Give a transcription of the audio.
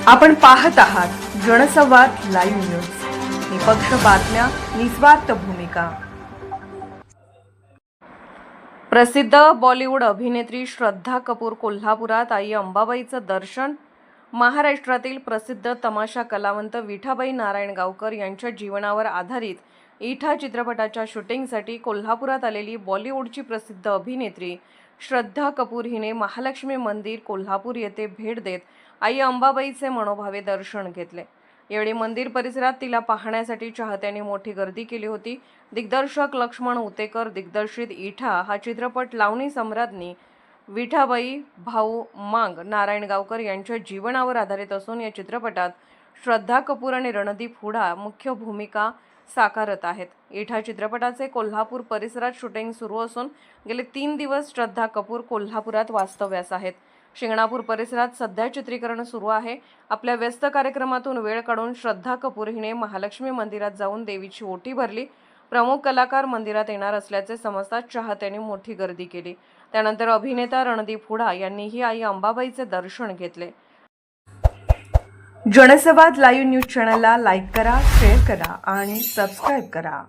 आपण पाहत आहात जनसंवाद लाईव्ह न्यूज, निपक्ष बातम्या, निस्वार्थ भूमिका। प्रसिद्ध बॉलिवूड अभिनेत्री श्रद्धा कपूर कोल्हापुरात आई अंबाबाईचं दर्शन। महाराष्ट्रातील प्रसिद्ध तमाशा कलावंत विठाबाई नारायणगावकर यांच्या जीवनावर आधारित इठा चित्रपटाच्या शूटिंगसाठी कोल्हापुरात आलेली बॉलिवूडची प्रसिद्ध अभिनेत्री श्रद्धा कपूर हिने महालक्ष्मी मंदिर कोल्हापूर येथे भेट देत आई अंबाबाईचे मनोभावे दर्शन घेतले। यावेळी मंदिर परिसरात तिला पाहण्यासाठी चाहत्यांनी मोठी गर्दी केली होती। दिग्दर्शक लक्ष्मण उतेकर दिग्दर्शित इठा हा चित्रपट लावणी सम्राज्ञी विठाबाई भाऊ मांग नारायणगावकर यांच्या जीवनावर आधारित असून या चित्रपटात श्रद्धा कपूर आणि रणदीप हुडा मुख्य भूमिका साकारत आहेत। इठा चित्रपटाचे कोल्हापूर परिसरात शूटिंग सुरू असून गेले 3 दिवस श्रद्धा कपूर कोल्हापुरात वास्तव्यास आहेत। शिंगणापूर परिसरात सध्या चित्रीकरण सुरू आहे। आपल्या व्यस्त कार्यक्रमातून वेळ काढून श्रद्धा कपूर हिने महालक्ष्मी मंदिरात जाऊन देवीची ओटी भरली। प्रमुख कलाकार मंदिरात येणार असल्याचे समजताच चाहत्यांनी मोठी गर्दी केली। त्यानंतर अभिनेता रणदीप हुडा यांनीही आई अंबाबाईचे दर्शन घेतले। जनसंवाद लाईव्ह न्यूज चॅनलला लाईक करा, शेअर करा आणि सबस्क्राईब करा।